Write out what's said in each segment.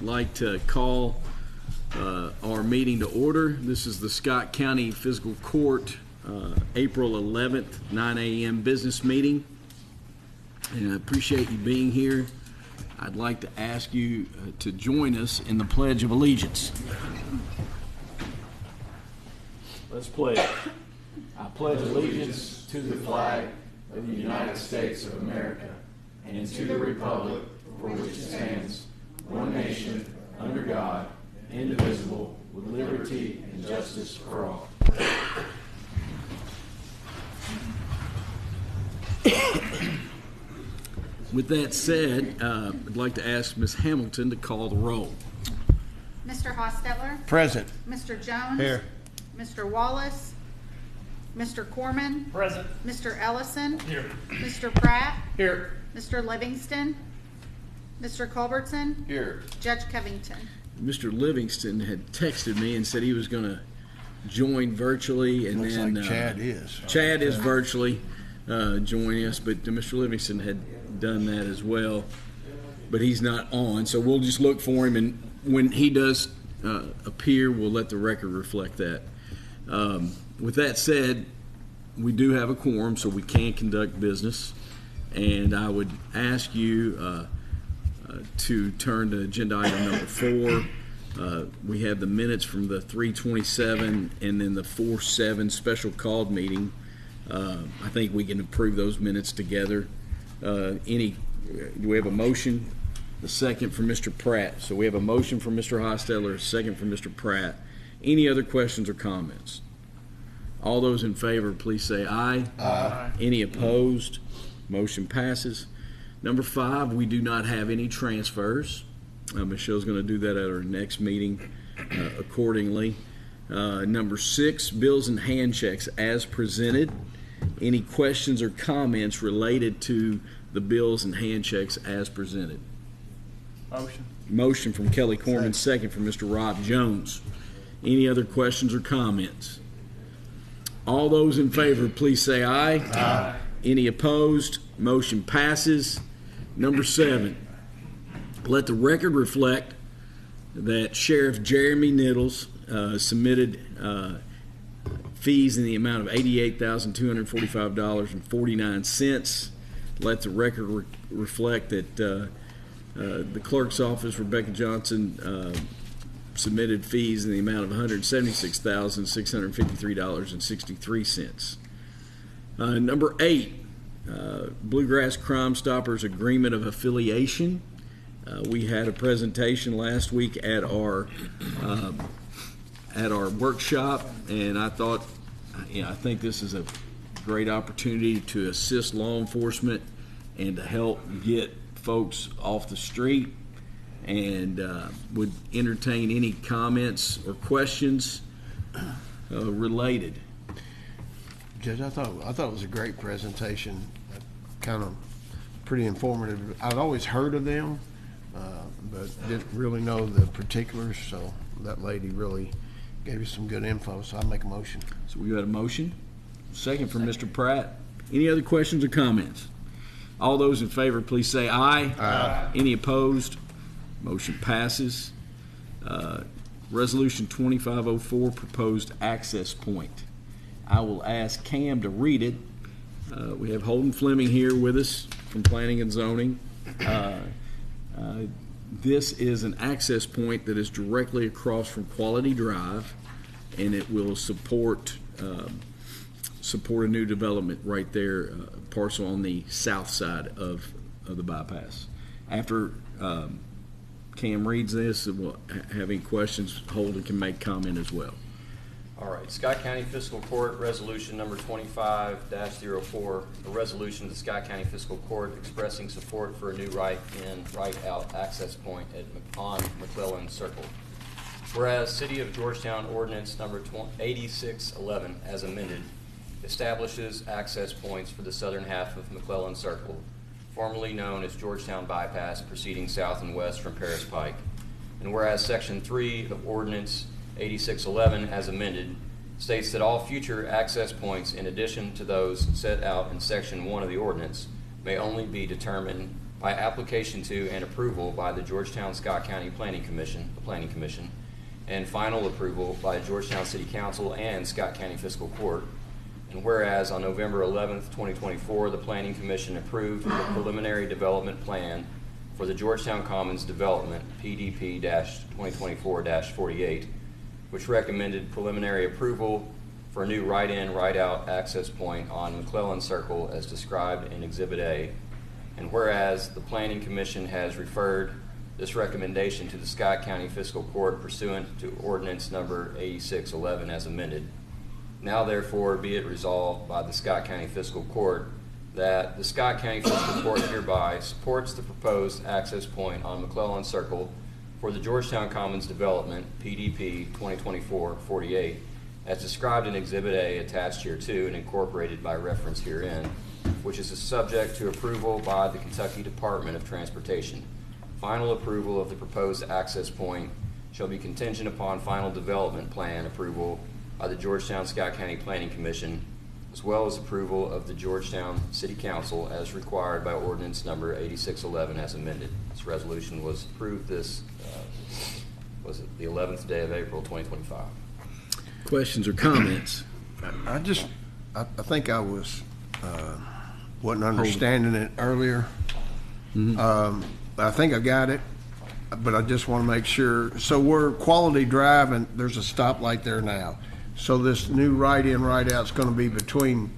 like to call our meeting to order. This is the Scott County Fiscal Court April 11th, 9 a.m. business meeting. And I appreciate you being here. I'd like to ask you to join us in the Pledge of Allegiance. Let's pledge. I pledge allegiance to the flag of the United States of America and to the republic for which it stands, one nation, under God, indivisible, with liberty and justice for all. With that said, I'd like to ask Ms. Hamilton to call the roll. Mr. Hostetler? Present. Mr. Jones? Here. Mr. Wallace? Mr. Corman? Present. Mr. Ellison? Here. Mr. Pratt? Here. Mr. Livingston? Mr. Culbertson? Here. Judge Covington? Mr. Livingston had texted me and said he was going to join virtually, and Looks then like Chad is. Chad is virtually joining us, but Mr. Livingston had done that as well, but he's not on, so we'll just look for him, and when he does appear, we'll let the record reflect that. With that said, we do have a quorum, so we can conduct business, and I would ask you to turn to agenda item number 4. We have the minutes from the 3/27 and then the 4/7 special called meeting. I think we can approve those minutes together. Do we have a motion? The second from Mr. Pratt. So we have a motion from Mr. Hostetler, a second from Mr. Pratt. Any other questions or comments? All those in favor, please say aye. Aye. Any opposed? Motion passes. Number 5, we do not have any transfers. Michelle's going to do that at our next meeting accordingly. Number 6, bills and hand checks as presented. Any questions or comments related to the bills and hand checks as presented? Motion. Motion from Kelly Corman, second from Mr. Rob Jones. Any other questions or comments? All those in favor, please say aye. Aye. Any opposed? Motion passes. Number 7, let the record reflect that Sheriff Jeremy Niddles submitted fees in the amount of $88,245.49. Let the record reflect that the clerk's office, Rebecca Johnson, submitted fees in the amount of $176,653.63. Number 8, Bluegrass Crime Stoppers Agreement of Affiliation. We had a presentation last week at our workshop, and I thought, I think this is a great opportunity to assist law enforcement and to help get folks off the street, and would entertain any comments or questions related. Judge, I thought it was a great presentation. Kind of pretty informative. I'd always heard of them, but didn't really know the particulars. So that lady really gave you some good info. So I'll make a motion. So we got a motion, second from Mr. Pratt. Any other questions or comments? All those in favor, please say aye. Aye. Any opposed? Motion passes. Resolution 2504, proposed access point. I will ask Cam to read it. We have Holden Fleming here with us from Planning and Zoning. This is an access point that is directly across from Quality Drive, and it will support a new development right there, parcel on the south side of the bypass. After Cam reads this, and we'll have any questions, Holden can make comment as well. All right, Scott County Fiscal Court Resolution number 25-04, a resolution of the Scott County Fiscal Court expressing support for a new right-in, right-out access point on McClellan Circle. Whereas City of Georgetown Ordinance number 8611, as amended, establishes access points for the southern half of McClellan Circle, formerly known as Georgetown Bypass, proceeding south and west from Paris Pike. And whereas Section 3 of Ordinance 8611, as amended, states that all future access points, in addition to those set out in Section 1 of the ordinance, may only be determined by application to and approval by the Georgetown Scott County Planning Commission, the Planning Commission, and final approval by Georgetown City Council and Scott County Fiscal Court. And whereas on November 11th, 2024, the Planning Commission approved the preliminary development plan for the Georgetown Commons Development, PDP-2024-48, which recommended preliminary approval for a new right-in, right-out access point on McClellan Circle as described in Exhibit A. And whereas the Planning Commission has referred this recommendation to the Scott County Fiscal Court pursuant to Ordinance Number 8611 as amended, now therefore be it resolved by the Scott County Fiscal Court that the Scott County Fiscal Court hereby supports the proposed access point on McClellan Circle for the Georgetown Commons Development, PDP 2024-48, as described in Exhibit A attached hereto and incorporated by reference herein, which is subject to approval by the Kentucky Department of Transportation. Final approval of the proposed access point shall be contingent upon final development plan approval by the Georgetown Scott County Planning Commission, as well as approval of the Georgetown City Council as required by Ordinance Number 8611 as amended. This resolution was approved this, was it the 11th day of April 2025. Questions or comments? I think I was, wasn't understanding it earlier. I think I got it, but I just want to make sure. So we're Quality Drive, and there's a stoplight there now. So this new right-in, right-out is going to be between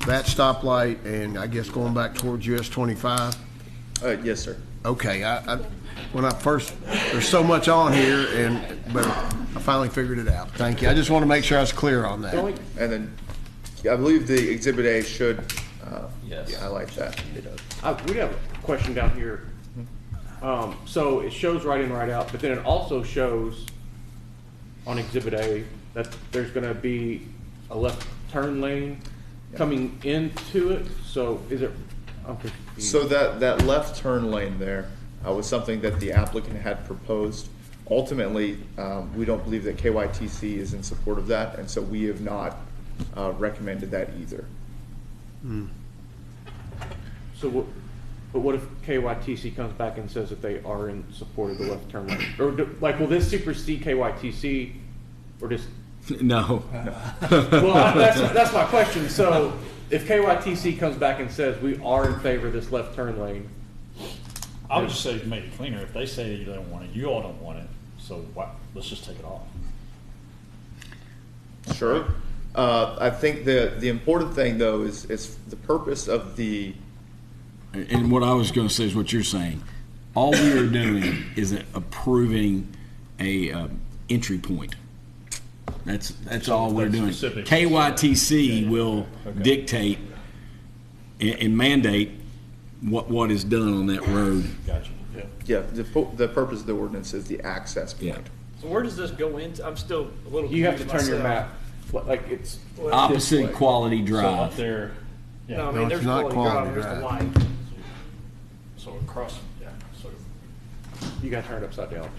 that stoplight and I guess going back towards US 25? Yes, sir. Okay, when I first, there's so much on here, but I finally figured it out. Thank you. I just want to make sure I was clear on that. And then, I believe the Exhibit A should Yes. highlight that. We have a question down here. So it shows right in, right out, but then it also shows on Exhibit A that there's gonna be a left turn lane coming into it, so is it, I'm confused. So that left turn lane there was something that the applicant had proposed. Ultimately, we don't believe that KYTC is in support of that, and so we have not recommended that either. So but what if KYTC comes back and says that they are in support of the left turn lane? Or will this supersede KYTC, or just, No. well, that's my question. So if KYTC comes back and says we are in favor of this left turn lane, I would just say to make it cleaner, if they say you don't want it, you all don't want it, so let's just take it off. Sure. I think the important thing though is the purpose of the. And what I was going to say is what you're saying. All we are doing is approving a entry point. That's all we're doing. specific. KYTC will dictate and mandate what is done on that road. Gotcha. Yeah, the purpose of the ordinance is the access point. Yeah. So where does this go into? I'm still a little. you have to confused turn your myself. map, like it's Opposite this way. Quality So up Drive. there, yeah, No, I No, mean, it's there's not quality Quality drive, there's the Drive. light. so across, yeah, so You gotta turn it upside down.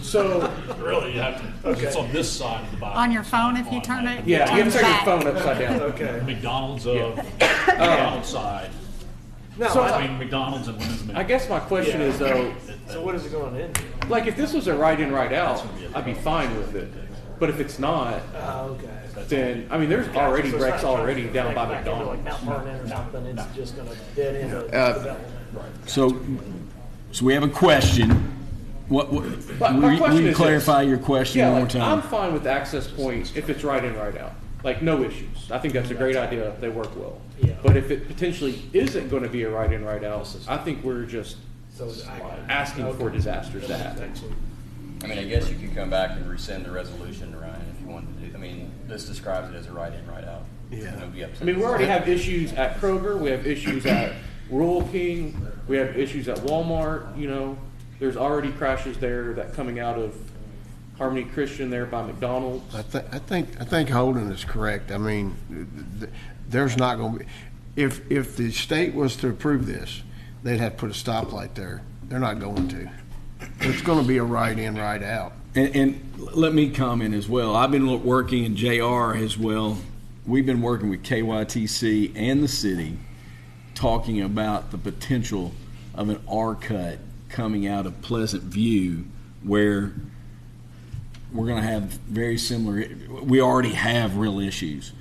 So, really you have to, it's on this side of the body. On your phone, if you turn it, yeah, you have to turn your back. phone upside down. Okay. McDonald's of, McDonald's side, No, So- between McDonald's and Women's I guess my question is though, so what is it going into? like if this was a right in, right out, I'd be fine with it. But if it's not, Okay. then, I mean, there's already So it's wrecks not trying to already down connect by back into, like McDonald's. Mount Vernon or something, it's just gonna dead end of development. So we have a question. What But my will question you is clarify this. your question Yeah, one more like, I'm time? fine with access points if it's right in, right out. Like, no issues. I think that's a great idea. They work well. Yeah. But if it potentially isn't gonna be a right in, right out, I think we're just So asking for disasters to happen. I mean, I guess you could come back and rescind the resolution, Ryan, if you wanted to do. I mean, this describes it as a right in, right out. Yeah. It'll be up to I mean, we already have issues at Kroger, we have issues at Rural King, we have issues at Walmart, you know. There's already crashes there that coming out of Harmony Christian there by McDonald's. I think Holden is correct. I mean, there's not going to be, if the state was to approve this, they'd have to put a stoplight there. They're not going to. It's going to be a right in, right out. And let me comment as well. I've been working in JR as well. We've been working with KYTC and the city, talking about the potential of an R cut coming out of Pleasant View, where we're going to have very similar. We already have real issues.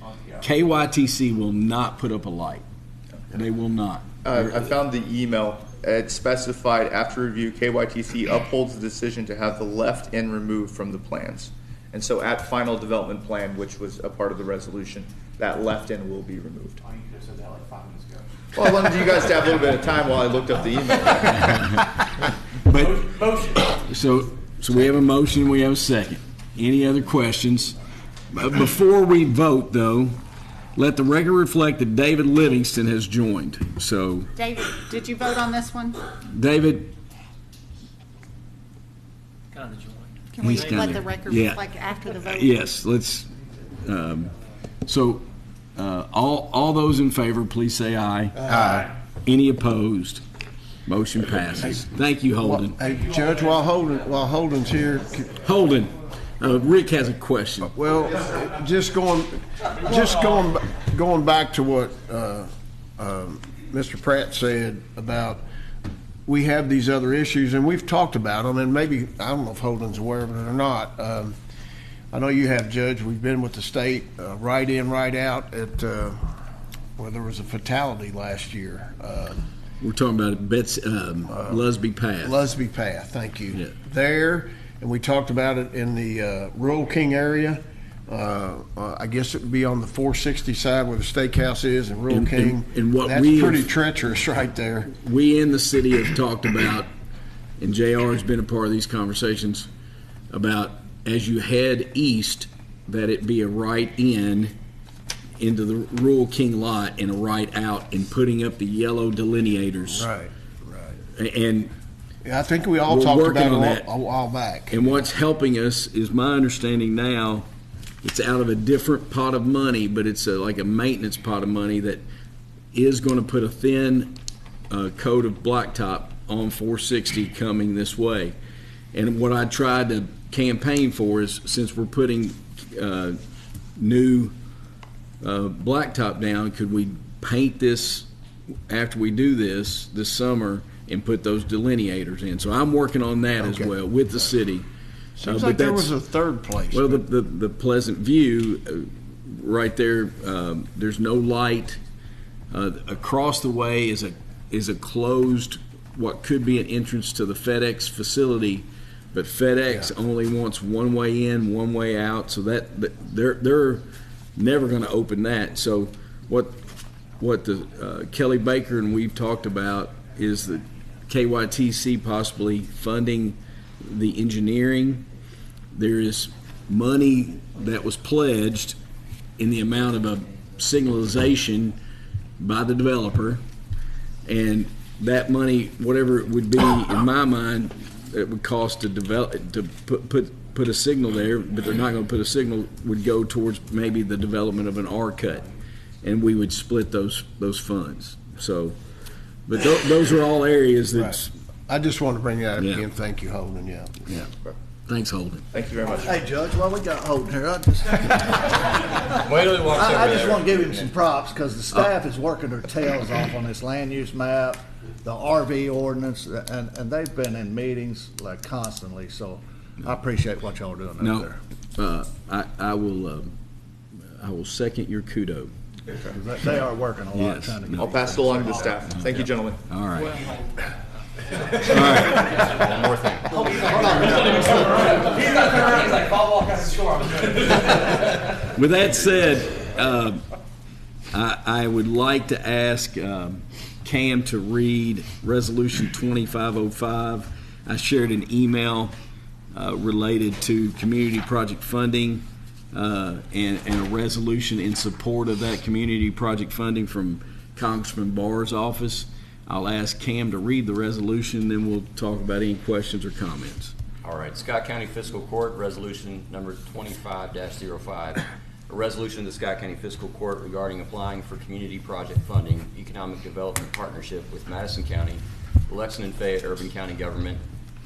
KYTC will not put up a light. They will not. I found the email. It specified after review, KYTC upholds the decision to have the left end removed from the plans. And so at final development plan, which was a part of the resolution, that left end will be removed. Oh, you could have said that like 5 minutes ago. Well, I wanted you guys to have a little bit of time while I looked up the email. But so we have a motion, we have a second. Any other questions? Before we vote, though, let the record reflect that David Livingston has joined. So, David, did you vote on this one? David, Kind of joint. Can we He's let kinda- the record yeah. reflect after the vote? yes, let's. All those in favor, please say aye. Aye. Any opposed? Motion passes. Thank you, Holden. Hey, Judge, while Holden's here, Holden, Rick has a question. well, just going back to what Mr. Pratt said about we have these other issues, and we've talked about them, and maybe, I don't know if Holden's aware of it or not. I know you have, Judge. We've been with the state right in, right out at where there was a fatality last year. We're talking about Lusby Path. Lusby Path, thank you. Yeah. There, and we talked about it in the Rural King area. I guess it would be on the 460 side where the steakhouse is in Rural King. and what That's we pretty have- treacherous right there. We in the city have talked about, and JR has been a part of these conversations, about as you head east, that it be a right in into the Rural King lot and a right out, and putting up the yellow delineators. Right. And Yeah, I think we all We're talked working about on it that. a while back. And what's helping us is my understanding now, it's out of a different pot of money, but it's like a maintenance pot of money that is going to put a thin coat of blacktop on 460 coming this way. And what I tried to campaign for is, since we're putting new blacktop down, could we paint this after we do this summer and put those delineators in? So I'm working on that as Okay. well with the city. Seems but like there that's- was a third place. Well, the Pleasant View, right there, there's no light. Across the way is a closed, what could be an entrance to the FedEx facility, but FedEx only wants one way in, one way out, so that they're never going to open that. So what the Kelly Baker and we've talked about is the KYTC possibly funding the engineering. There is money that was pledged in the amount of a signalization by the developer, and that money, whatever it would be, in my mind, it would cost to develop to put a signal there, but they're not going to put a signal, would go towards maybe the development of an R cut, and we would split those funds. So, but those are all areas that's I just want to bring that up Yeah. again. Thank you, Holden. Yeah. yeah. Thanks, Holden. Thank you very much. Hey, Judge, while we got Holden here, I just Wait till he walks over I just there. want to give him some props because the staff is working their tails off on this land use map, the RV ordinance, and they've been in meetings like constantly. So I appreciate what y'all are doing No, up there. I will second your kudo. They are working a lot Yes. trying to get. I'll pass it along to the staff. Thank you, gentlemen. All right. One more thing. With that said, I would like to ask Cam to read Resolution 2505. I shared an email related to community project funding and a resolution in support of that community project funding from Congressman Barr's office. I'll ask Cam to read the resolution, then we'll talk about any questions or comments. All right, Scott County Fiscal Court, Resolution Number 25-05. A resolution of the Scott County Fiscal Court regarding applying for community project funding, economic development partnership with Madison County, Lebanon and Fayette Urban County Government,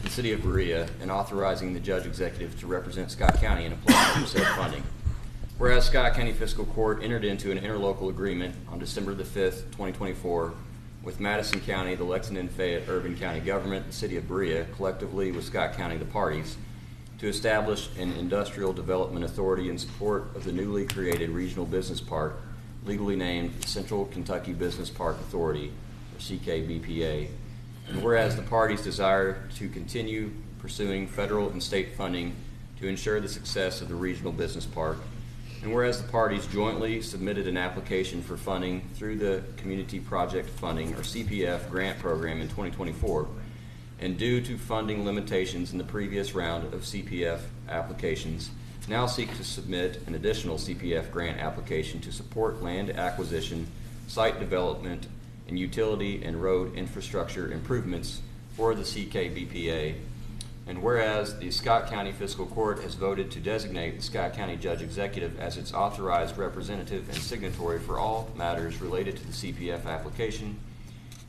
the City of Berea, and authorizing the Judge Executive to represent Scott County in applying for said funding. Whereas Scott County Fiscal Court entered into an interlocal agreement on December the 5th, 2024, with Madison County, the Lexington and Fayette Urban County Government, the City of Berea, collectively with Scott County, the parties, to establish an industrial development authority in support of the newly created regional business park, legally named Central Kentucky Business Park Authority, or CKBPA. And whereas the parties desire to continue pursuing federal and state funding to ensure the success of the regional business park, and whereas the parties jointly submitted an application for funding through the Community Project Funding, or CPF, grant program in 2024, and due to funding limitations in the previous round of CPF applications, now seek to submit an additional CPF grant application to support land acquisition, site development, and utility and road infrastructure improvements for the CKBPA. And whereas the Scott County Fiscal Court has voted to designate the Scott County Judge Executive as its authorized representative and signatory for all matters related to the CPF application,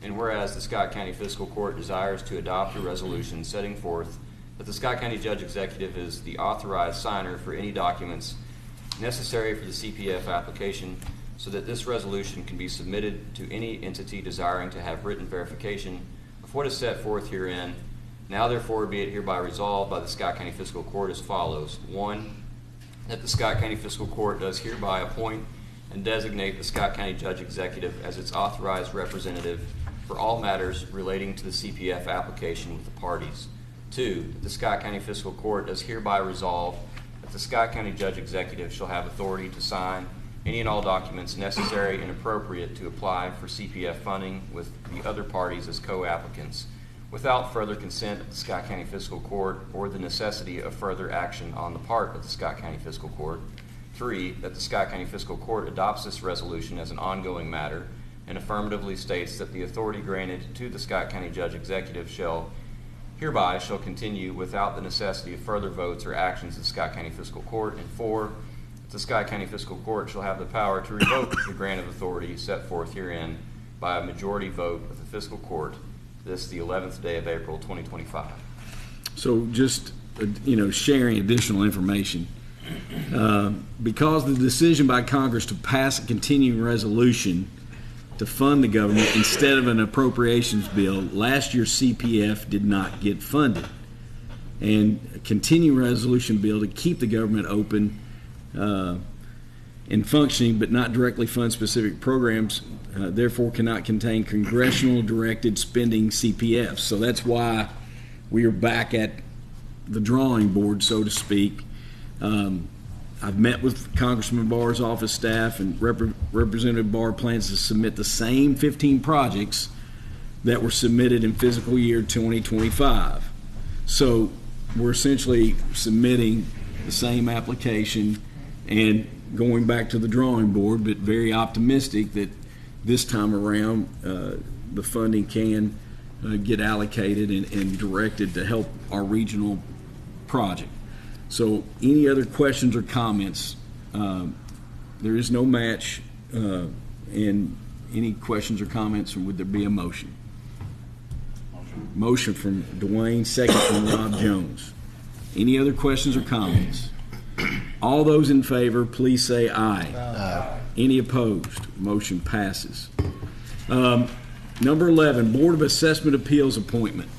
and whereas the Scott County Fiscal Court desires to adopt a resolution setting forth that the Scott County Judge Executive is the authorized signer for any documents necessary for the CPF application, so that this resolution can be submitted to any entity desiring to have written verification of what is set forth herein. Now therefore be it hereby resolved by the Scott County Fiscal Court as follows. 1, that the Scott County Fiscal Court does hereby appoint and designate the Scott County Judge Executive as its authorized representative for all matters relating to the CPF application with the parties. 2, that the Scott County Fiscal Court does hereby resolve that the Scott County Judge Executive shall have authority to sign any and all documents necessary and appropriate to apply for CPF funding with the other parties as co-applicants, without further consent of the Scott County Fiscal Court or the necessity of further action on the part of the Scott County Fiscal Court. 3, that the Scott County Fiscal Court adopts this resolution as an ongoing matter and affirmatively states that the authority granted to the Scott County Judge Executive shall continue without the necessity of further votes or actions of the Scott County Fiscal Court. And 4, that the Scott County Fiscal Court shall have the power to revoke the grant of authority set forth herein by a majority vote of the Fiscal Court. This the 11th day of April 2025. So just, sharing additional information. Because the decision by Congress to pass a continuing resolution to fund the government instead of an appropriations bill, last year's CPF did not get funded. And a continuing resolution bill to keep the government open and functioning but not directly fund specific programs therefore cannot contain congressional directed spending CPFs. So that's why we are back at the drawing board, so to speak. I've met with Congressman Barr's office staff, and Representative Barr plans to submit the same 15 projects that were submitted in fiscal year 2025. So we're essentially submitting the same application and going back to the drawing board, but very optimistic that this time around the funding can get allocated and directed to help our regional project. So any other questions or comments? There is no match. And any questions or comments, or would there be a motion? Motion from Dwayne, second from Rob Jones. Any other questions or comments? All those in favor, please say aye. Aye. Any opposed? Motion passes. Number 11, Board of Assessment Appeals appointment.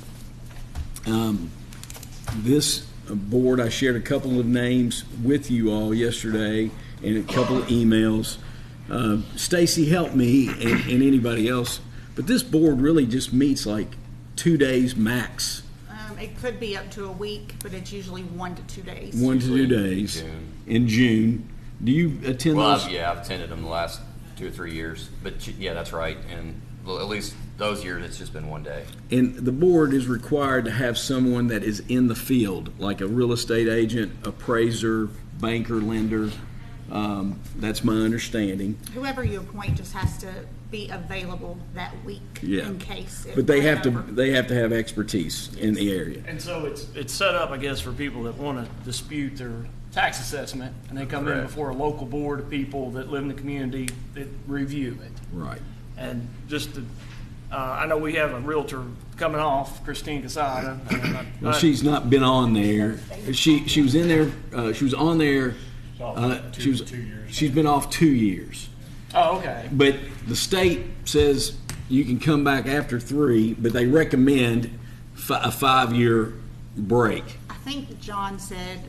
This board, I shared a couple of names with you all yesterday and a couple of emails. Stacy helped me and anybody else, but this board really just meets like 2 days max. It could be up to a week, but it's usually 1 to 2 days. 1 to 2 days in June. Do you attend those? I've attended them the last 2 or 3 years, but yeah, that's right. And at least those years, it's just been 1 day. And the board is required to have someone that is in the field, like a real estate agent, appraiser, banker, lender. That's my understanding. Whoever you appoint just has to be available that week in case. But they have to have expertise in the area. And so it's set up, I guess, for people that want to dispute their tax assessment, and they come in before a local board of people that live in the community that review it. Right. And just to, I know we have a realtor coming off, Christine Casada. Well, she's not been on there. She was in there. She was on there. She's been off 2 years. Oh, okay. But the state says you can come back after 3, but they recommend a 5-year break. I think John said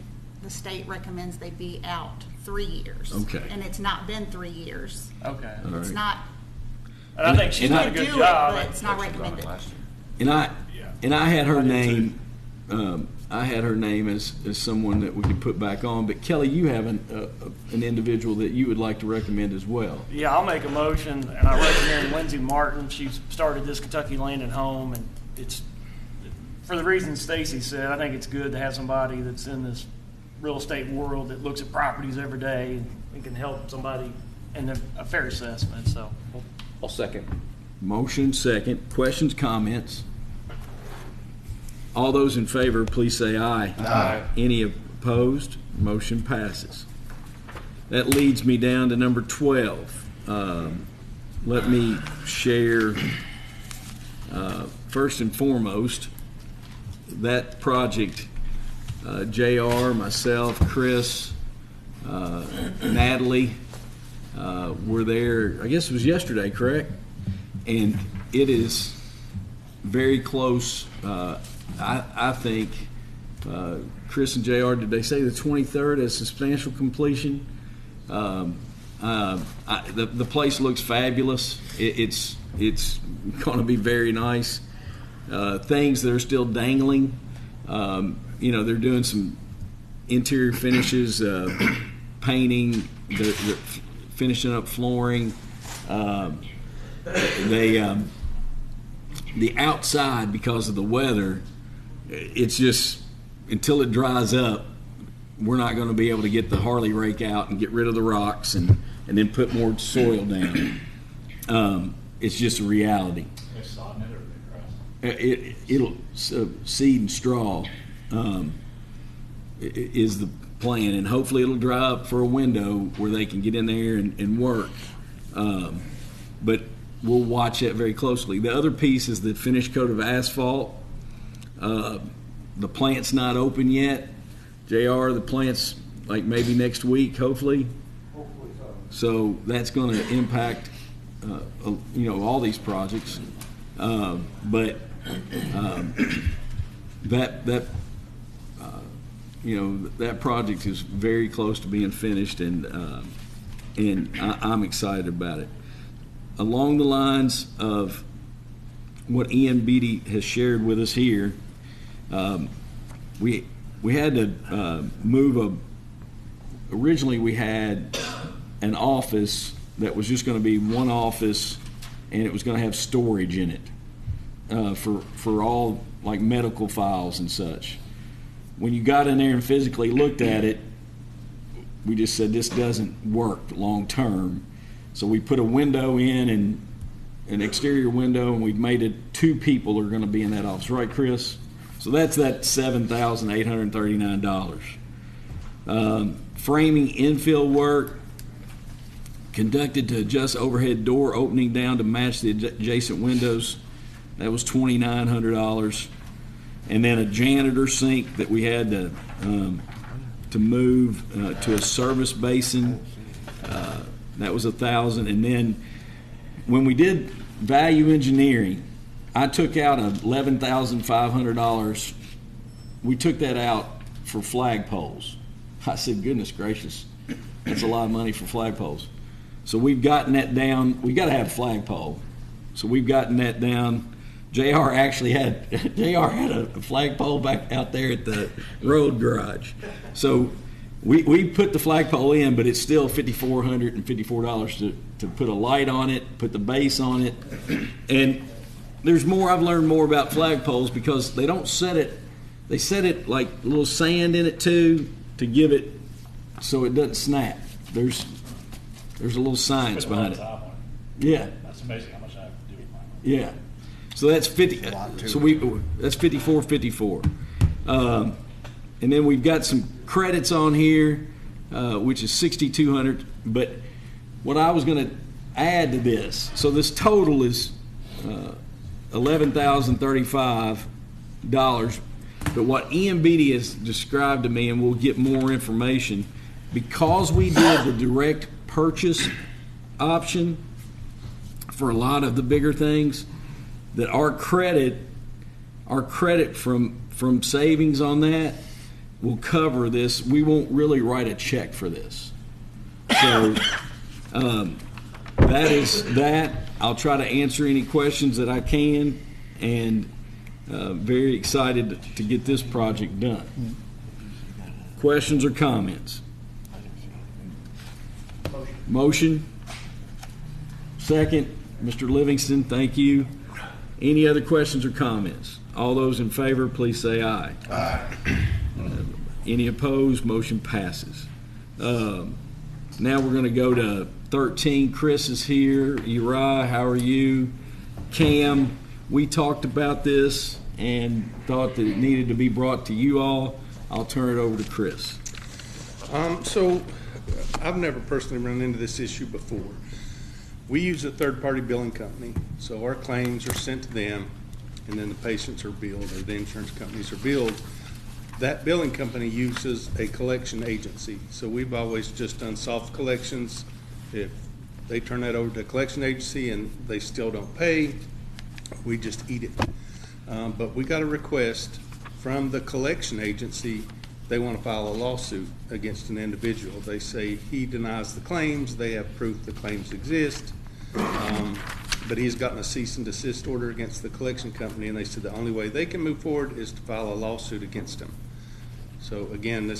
the state recommends they be out 3 years. Okay. And it's not been 3 years. Okay. All It's right. not, And I think she's And done I- a good do it, job. but it's not recommended. And I had her name. I had her name as someone that we could put back on. But Kelly, you have an individual that you would like to recommend as well. Yeah, I'll make a motion, and I recommend Lindsay Martin. She's started this Kentucky Land and Home, and it's, for the reasons Stacy said, I think it's good to have somebody that's in this real estate world that looks at properties every day and can help somebody in a fair assessment, so. I'll second. Motion second. Questions, comments? All those in favor, please say aye. Aye. Any opposed? Motion passes. That leads me down to number 12. Let me share, first and foremost, that project, JR, myself, Chris, Natalie, were there, I guess it was yesterday, correct? And it is very close. I think Chris and JR, did they say the 23rd as substantial completion? The place looks fabulous. It's going to be very nice. Things that are still dangling. They're doing some interior finishes, painting, they're finishing up flooring. The outside, because of the weather, it's just, until it dries up, we're not going to be able to get the Harley rake out and get rid of the rocks and then put more soil down. It's just a reality. It'll seed and straw is the plan, and hopefully it'll dry up for a window where they can get in there and work. But we'll watch that very closely. The other piece is the finished coat of asphalt. The plant's not open yet. JR, the plant's like maybe next week, hopefully. So that's going to impact, all these projects. But that project is very close to being finished, and I'm excited about it. Along the lines of what Ian Beatty has shared with us here, we had to move originally we had an office that was just going to be one office, and it was going to have storage in it for all like medical files and such. When you got in there and physically looked at it, we just said this doesn't work long term. So we put a window in, and an exterior window, and we've made it 2 people are going to be in that office, right, Chris? So that's that $7,839. Framing infill work conducted to adjust overhead door opening down to match the adjacent windows. That was $2,900. And then a janitor sink that we had to move to a service basin. That was $1,000. And then when we did value engineering, I took out $11,500. We took that out for flagpoles. I said, goodness gracious, that's a lot of money for flagpoles. So we've gotten that down. We got to have a flagpole. So we've gotten that down. JR had a flagpole back out there at the road garage. So we put the flagpole in, but it's still $5,454 to put a light on it, put the base on it. And there's more. I've learned more about flagpoles because they don't set it. They set it like a little sand in it too to give it so it doesn't snap. There's a little science behind it. Yeah. That's amazing how much I have to do with mine. Yeah. So that's 50. So that's 5454. And then we've got some credits on here, which is 6,200. But what I was going to add to this, so this total is $11,035. But what Ian Beatty has described to me, and we'll get more information, because we did the direct purchase option, for a lot of the bigger things, that our credit from savings on that will cover this. We won't really write a check for this. So that is that. I'll try to answer any questions that I can, and very excited to get this project done. Questions or comments? Motion. Second. Mr. Livingston, thank you. Any other questions or comments? All those in favor, please say aye. Aye. Any opposed? Motion passes. Now we're going to go to 13. Chris is here. Uriah, how are you? Cam, we talked about this and thought that it needed to be brought to you all. I'll turn it over to Chris. So I've never personally run into this issue before. We use a third-party billing company, so our claims are sent to them, and then the patients are billed, or the insurance companies are billed. That billing company uses a collection agency, so we've always just done soft collections. If they turn that over to a collection agency and they still don't pay, we just eat it. But we got a request from the collection agency. They want to file a lawsuit against an individual. They say he denies the claims. They have proof the claims exist. But he's gotten a cease and desist order against the collection company, and they said the only way they can move forward is to file a lawsuit against him. So again,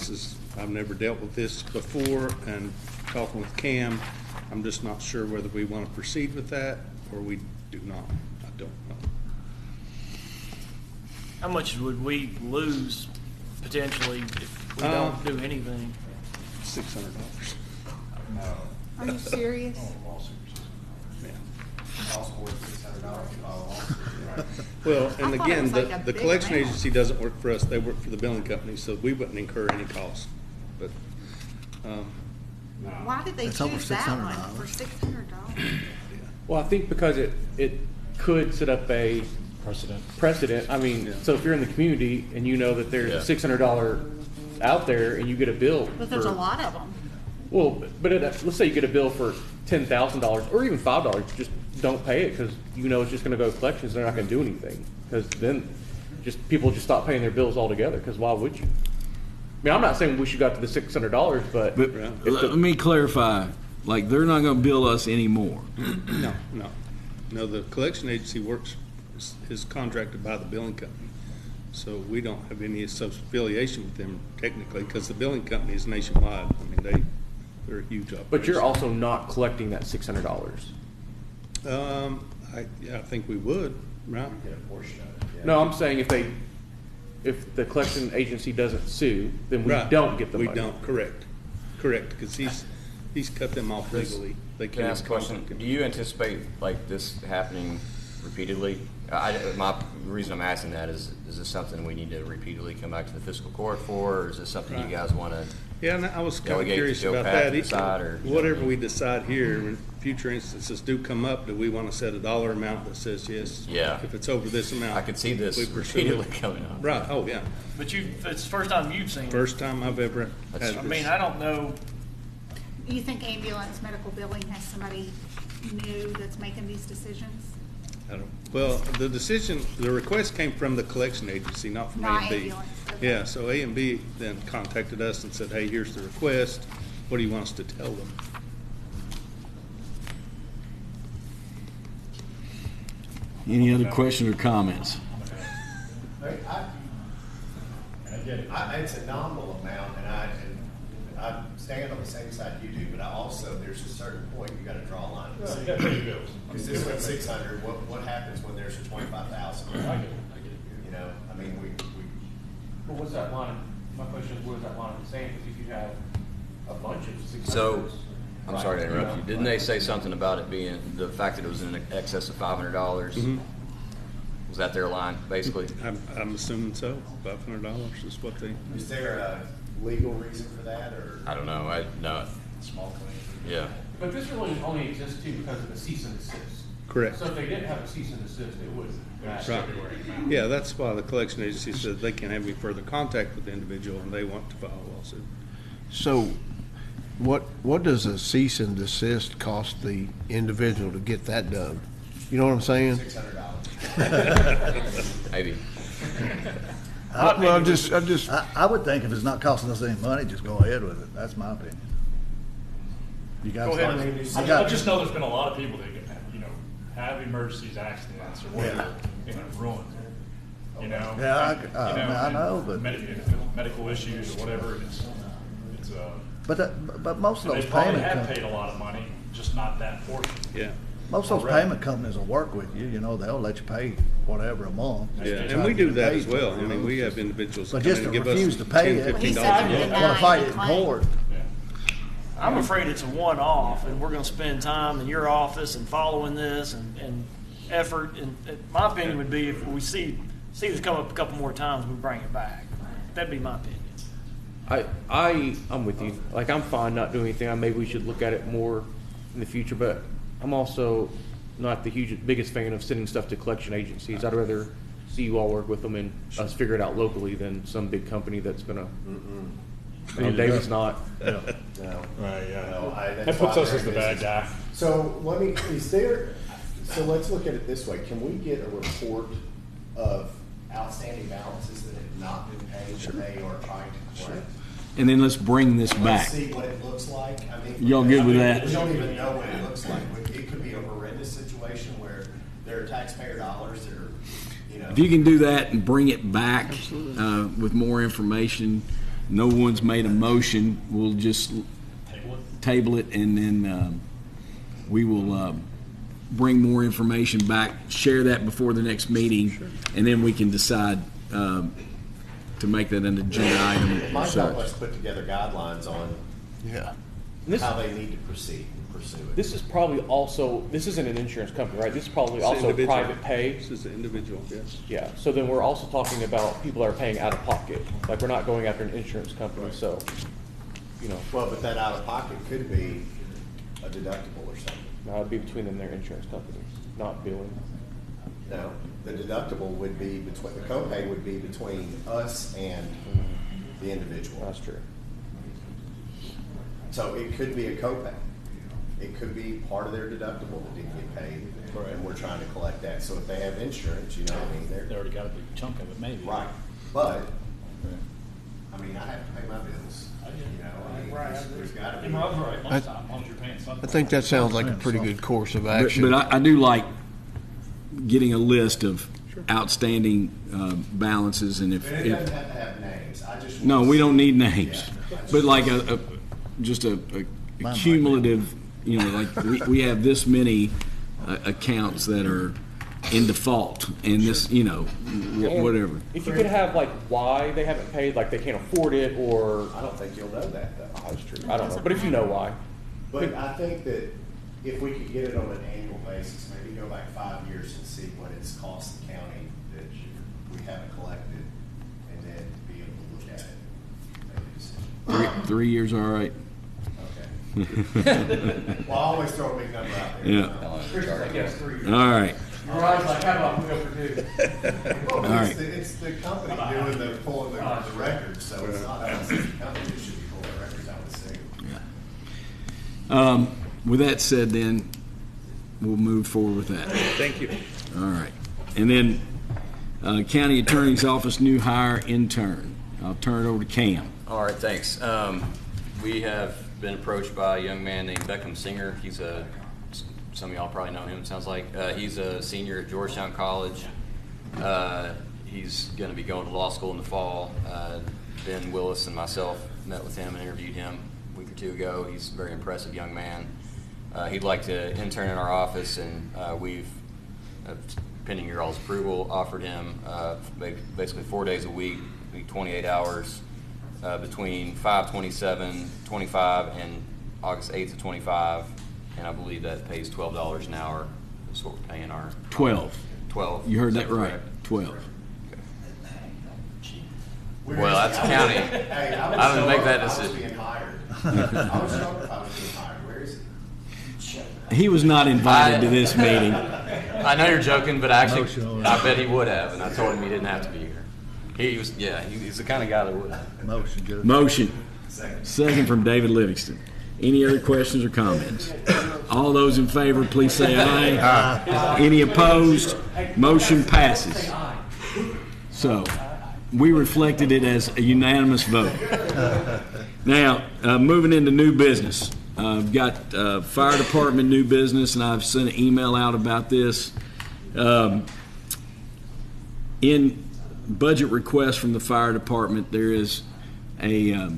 I've never dealt with this before, and talking with Cam, I'm just not sure whether we want to proceed with that or we do not. I don't know. How much would we lose potentially if we don't do anything? $600. Are you serious? Well, and I thought it again, was like a the big collection amount. agency doesn't work for us, they work for the billing company, so we wouldn't incur any cost. But, Why did they It's over choose that one $600. for $600? Well, I think because it could set up a precedent. I mean, Yeah. so if you're in the community and you know that there's a $600 out there and you get a bill. But there's a for- lot of them. Well, but let's say you get a bill for $10,000 or even $5, just don't pay it because you know it's just going to go to collections. They're not going to do anything because then people just stop paying their bills altogether. Because why would you? I mean, I'm not saying we should go up to the $600, but But if let me clarify. Like, they're not going to bill us anymore. no, the collection agency is contracted by the billing company. So we don't have any affiliation with them technically because the billing company is nationwide. I mean, they're a huge operation. But you're also not collecting that $600. I think we would, right? No, I'm saying if the collection agency doesn't sue, then we Right. don't get the money. We don't, correct, because he's cut them off legally. They Can I can't ask a question? contact him. Do you anticipate like this happening repeatedly? The reason I'm asking that is this something we need to repeatedly come back to the fiscal court for, or is this something you guys want to? Yeah, and I was kind of Delegate to curious Joe about Pat to that. decide, or- Whatever we decide here, when future instances do come up, do we want to set a dollar amount that says yes? Yeah. If it's over this amount. I could see this we pursue it? repeatedly coming up. Right, oh, yeah. But it's the first time you've seen it. First time I've ever had this. I mean, I don't know. Do you think ambulance medical billing has somebody new that's making these decisions? Well, the request came from the collection agency, not from A Not and B. ambulance, okay. Yeah, so A and B then contacted us and said, hey, here's the request. What do you want us to tell them? Any other questions or comments? It's a nominal amount, and I stand on the same side you do, but I also, there's a certain point you gotta draw a line in the sand. Because this one's 600, what happens when there's a 25,000? You know, I mean, Well, what's that line? My question is, where's that line in the sand? Because if you have a bunch of 600s. So, I'm sorry to interrupt you. Didn't they say something about it being the fact that it was in excess of $500? Mm-hmm. Was that their line, basically? I'm assuming so. $500 is what they. is there a legal reason for that, or I don't know. No. small claim? Yeah. But this really only exists too because of the cease and desist. Correct. So if they didn't have a cease and desist, it wouldn't. Right. Yeah, that's why the collection agency said they can't have any further contact with the individual and they want to file a lawsuit. So what does a cease and desist cost the individual to get that done? You know what I'm saying? $600. Maybe. Well, I'm just, I would think if it's not costing us any money, just go ahead with it. That's my opinion. You guys, Go ahead. I just know there's been a lot of people that, have emergencies, accidents, or whatever, ruined. Yeah, I know, but medical issues or whatever. It's but most of they those probably payment have paid a lot of money, just not that portion. Yeah. most of those payment companies will work with you. They'll let you pay whatever a month. Yeah, and we do that as well. I mean, we have individuals But come in just to and give refuse us to pay $10, it, He $15 said a you month. deny want to fight it in the court. I'm afraid it's a one-off, and we're gonna spend time in your office and following this and effort, and my opinion would be if we see this come up a couple more times, we bring it back. That'd be my opinion. I'm with you. Like, I'm fine not doing anything. Maybe we should look at it more in the future, but I'm also not the biggest fan of sending stuff to collection agencies. I'd rather see you all work with them and us figure it out locally than some big company that's gonna. David's not. No. Right, yeah. No, That puts us as the bad guy. So let's look at it this way. Can we get a report of outstanding balances that have not been paid that they are trying to collect? And then let's bring this back. Let's see what it looks like. I mean, Y'all good with that? We don't even know what it looks like. It could be a horrendous situation where there are taxpayer dollars that are, If you can do that and bring it back with more information, no one's made a motion, we'll just table it and then we will bring more information back, share that before the next meeting, and then we can decide to make that an agenda item. it might help us put together guidelines on yeah. how they need to proceed and pursue it. This is probably also, this isn't an insurance company, right? This is probably It's also individual. private pay. This is an individual, yes. Yeah, so then we're also talking about people that are paying out of pocket. Like, we're not going after an insurance company, so, Well, but that out of pocket could be a deductible or something. no, it'd be between them and their insurance companies, not billing. No, the deductible would be between, the copay would be between us and the individual. That's true. So it could be a copay. It could be part of their deductible that didn't get paid, and we're trying to collect that. So if they have insurance, They they're already got a big chunk of it, maybe. right. But I have to pay my bills. There's got to be. Right, most time, as long as you're paying something. I think that sounds like a pretty good course of But, action. I do like getting a list of outstanding balances, and And it doesn't have to have names. I just no, want to we see- don't need names, Yeah. but like just a cumulative, like we have this many accounts that are in default, and this, whatever. If you could have, like, why they haven't paid, like they can't afford it, or, I don't think you'll know that though. that's true, I don't know, but if you know why. But I think that if we could get it on an annual basis, maybe go back 5 years and see what it's cost the county that we haven't collected, and then be able to look at it, and make a decision. 3 years, all right. Okay. Well, I always throw a big number out there. Yeah. All right. Ryan's like, how about we go for 2? Well, All right. it's the company doing pulling the records, so it's not us, it's the company that should be pulling records, I would assume. With that said, then we'll move forward with that. Thank you. All right. And then County Attorney's Office new hire intern. I'll turn it over to Cam. All right, thanks. We have been approached by a young man named Beckham Singer. Some of y'all probably know him, it sounds like. He's a senior at Georgetown College. He's going to be going to law school in the fall. Ben Willis and myself met with him and interviewed him a week or two ago. He's a very impressive young man. He'd like to intern in our office, and we've, pending your all's approval, offered him basically 4 days a week, 28 hours, between 5/27/25 and August 8th of 25, and I believe that pays $12 an hour. That's what we're paying our 12. 12. You heard Is that right. correct? 12. Well, that's county. Hey, I would make that I was decision. being hired. I was shocked if I was being hired. Where is he? He was not invited to this meeting. I know you're joking, but actually, I bet he would have, and I told him he didn't have to be here. He's the kind of guy that would have. Motion, Judge. Motion. Second from David Livingston. Any other questions or comments? All those in favor, please say aye. Aye. Any opposed? Motion passes. So, we reflected it as a unanimous vote. Now, moving into new business. I've got fire department new business, and I've sent an email out about this. In budget request from the fire department, there is a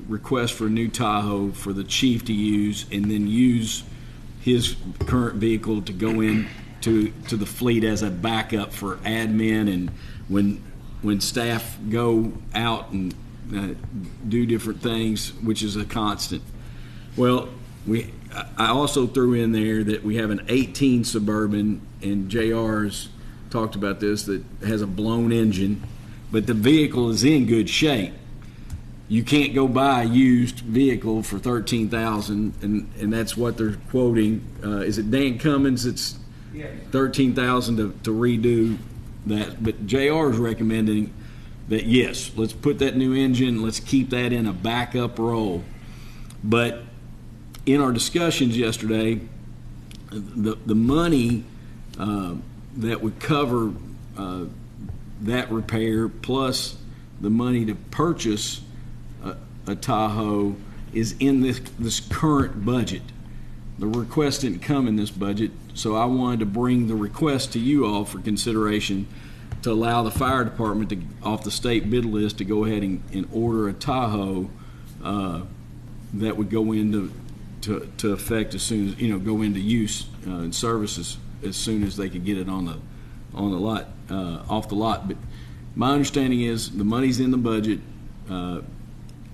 request for a new Tahoe for the chief to use, and then use his current vehicle to go in to the fleet as a backup for admin, and when staff go out and do different things, which is a constant. Well, I also threw in there that we have an 18 Suburban, and JR's talked about this, that has a blown engine, but the vehicle is in good shape. You can't go buy a used vehicle for $13,000, and that's what they're quoting. Is it Dan Cummins? It's $13,000 to redo that. But JR is recommending that, yes, let's put that new engine, let's keep that in a backup role. But in our discussions yesterday, the money that would cover that repair, plus the money to purchase a Tahoe, is in this current budget. The request didn't come in this budget, so I wanted to bring the request to you all for consideration to allow the fire department to, off the state bid list, to go ahead and order a Tahoe that would go into to effect as soon as, go into use and services as soon as they could get it on the lot, off the lot. But my understanding is the money's in the budget.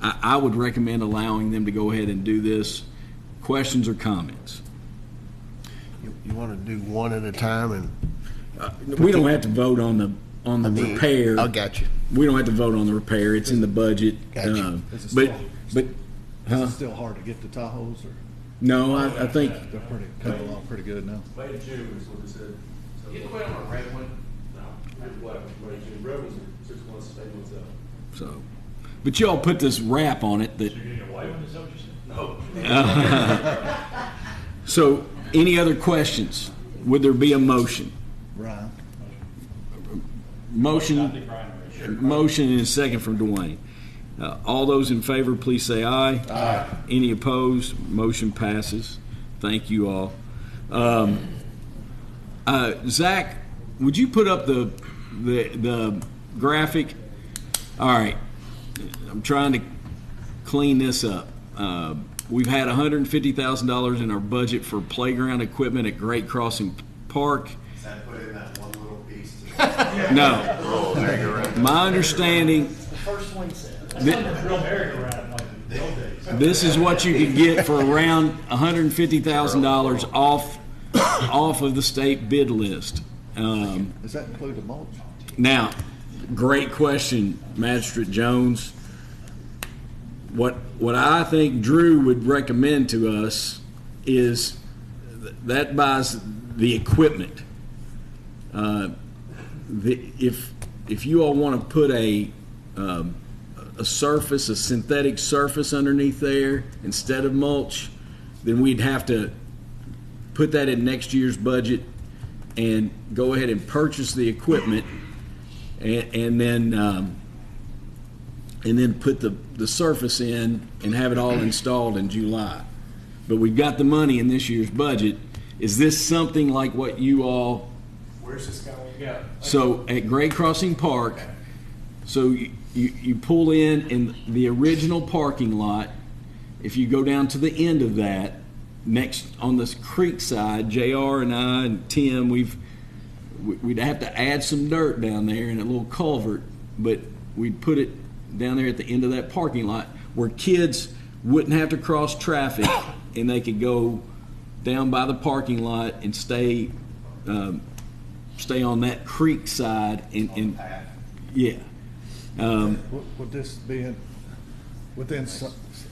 I would recommend allowing them to go ahead and do this. Questions or comments? You want to do one at a time, and we don't have to vote on the repair. I got you. We don't have to vote on the repair. It's in the budget. Gotcha. Is But it still hard to get the Tahoes, or no, I think they're coming along pretty good now? May June is what it said. You quit on a red one? No, May June. Red ones are 6 months, 8 months out. so. But y'all put this wrap on it that. You're getting a white one, is that what you said? No. So, any other questions? Would there be a motion? Ryan? Motion and a second from Dwayne. All those in favor, please say aye. Aye. Any opposed? Motion passes. Thank you all. Zach, would you put up the graphic? All right. I'm trying to clean this up. We've had $150,000 in our budget for playground equipment at Great Crossing Park. Is that put in that one little piece? No. My understanding, this is what you could get for around $150,000 off of the state bid list. Does that include the mulch? Now, great question, Magistrate Jones. What I think Drew would recommend to us is that buys the equipment. If you all want to put a surface, a synthetic surface underneath there instead of mulch, then we'd have to put that in next year's budget and go ahead and purchase the equipment, and then put the surface in and have it all installed in July. But we've got the money in this year's budget. Is this something like what you all? Where's this going? Yeah. So at Great Crossing Park, so you pull in the original parking lot. If you go down to the end of that, next on this creek side, JR and I and Tim, we'd have to add some dirt down there in a little culvert, but we'd put it down there at the end of that parking lot where kids wouldn't have to cross traffic, and they could go down by the parking lot and stay on that creek side and yeah. Would this be within,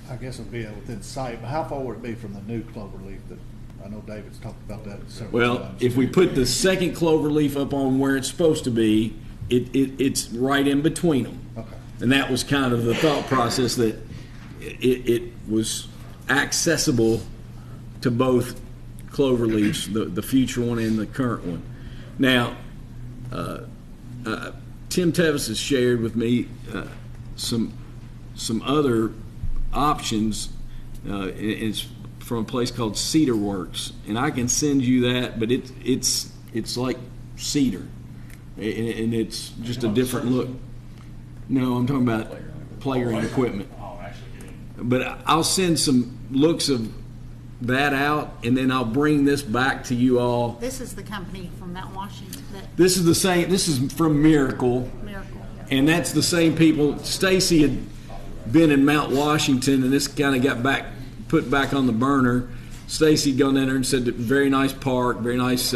I guess it'd be within sight, but how far would it be from the new cloverleaf that, I know David's talked about that several times. Well, if we put the second cloverleaf up on where it's supposed to be, it's right in between them. Okay. And that was kind of the thought process, that it was accessible to both Cloverleafs, the future one and the current one. Now, Tim Tevis has shared with me some other options. It's from a place called Cedar Works, and I can send you that, but it's like cedar, and it's just a different look. No, I'm talking about playground equipment. But I'll send some looks of that out, and then I'll bring this back to you all. This is the company from Mount Washington that This is the same. This is from Miracle, and that's the same people. Stacy had been in Mount Washington, and this kind of got put back on the burner. Stacy had gone in there and said that very nice park, very nice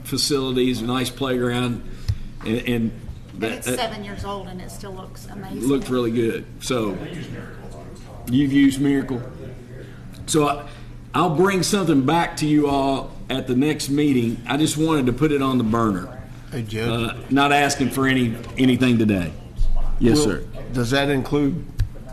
facilities, nice playground, and it's 7 years old and it still looks amazing. Looked really good. So you've used Miracle. So I'll bring something back to you all at the next meeting. I just wanted to put it on the burner. Hey, Judge. Not asking for anything today. Yes, sir. Does that include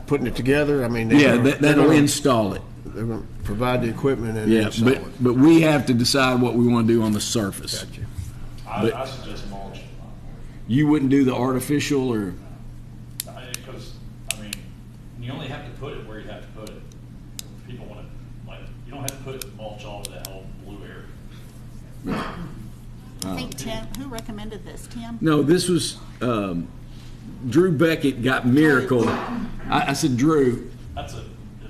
putting it together? I mean, that'll install it. They're going to provide the equipment and Yeah, install it. but we have to decide what we want to do on the surface. Gotcha. I suggest mulch. You wouldn't do the artificial, or Because, I mean, you only have to put it where you have to put it. People want to, like, you don't have to put mulch all over that whole blue area. I think Tim, who recommended this? Tim? no? This was Drew Beckett got Miracle. I said, Drew, That's the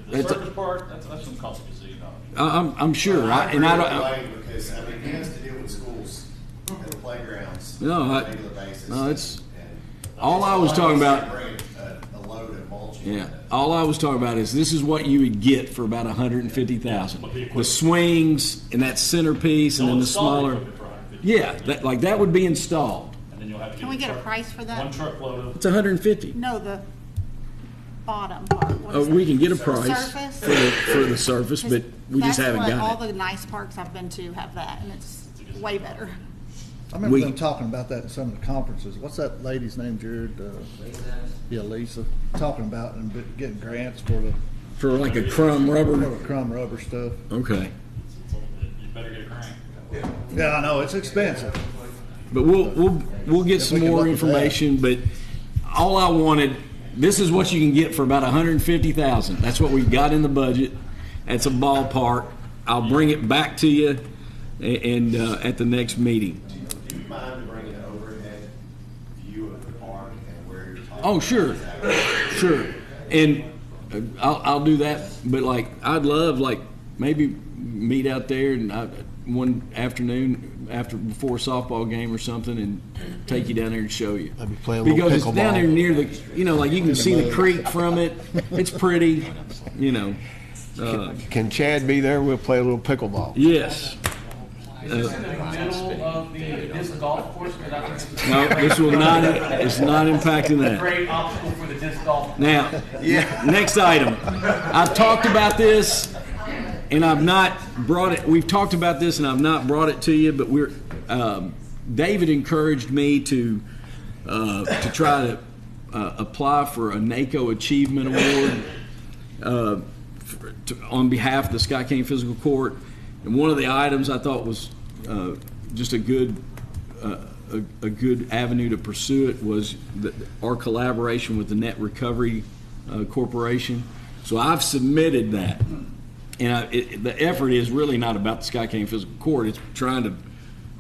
That's a- surface part, that's gonna cost a gazillion dollars. I'm sure. I agree don't. with Wayne, because, I mean, he has to deal with schools and the playgrounds No, on I- a regular basis. no, it's- And all I was talking about- Bring a load of mulch. Yeah, all I was talking about is this is what you would get for about $150,000. The swings and that centerpiece, and then the smaller. Yeah, that would be installed. And then you'll have to Can we get a price for that? One truckload of. It's $150. No, the bottom part. What is We that? can get a price Surface? for the surface, but we just haven't That's what all got it. the nice parks I've been to have that, and it's way better. I remember We- them talking about that in some of the conferences. What's that lady's name, Jared? Yeah, Lisa. Talking about and getting grants for the For like a crumb rubber. crumb rubber stuff. Okay, You better get a crank. Yeah, I know, it's expensive. but we'll get some we can more look at that. information. But all I wanted, this is what you can get for about $150,000. That's what we've got in the budget. That's a ballpark. I'll bring it back to you, and at the next meeting. Do you mind bringing an overhead view of the park and where you're talking? Oh, sure, sure. And I'll do that. But like, I'd love maybe meet out there and one afternoon before a softball game or something, and take you down there and show you. Maybe play a little Because it's down pickleball. there near the, like you can see the creek from it. It's pretty, Can Chad be there? We'll play a little pickleball. Yes. In the middle of the disc golf course, but I think No, this will not. It's not impacting that. great obstacle for the disc golf. Now, next item. I've talked about this, and I've not brought it. We've talked about this, and I've not brought it to you. But David encouraged me to try to apply for a NACO Achievement Award on behalf of the Scott County Fiscal Court. And one of the items I thought was just a good avenue to pursue it was our collaboration with the Net Recovery Corporation. So I've submitted that, and the effort is really not about the Scott County Fiscal Court. It's trying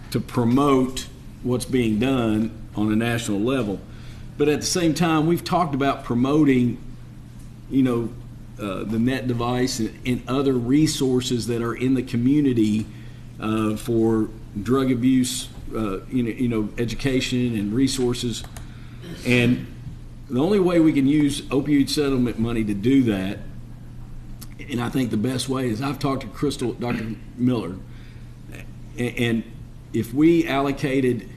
to promote what's being done on a national level. But at the same time, we've talked about promoting, the net device and other resources that are in the community for drug abuse, education and resources. And the only way we can use opioid settlement money to do that, and I think the best way is, I've talked to Dr. Miller, and if we allocated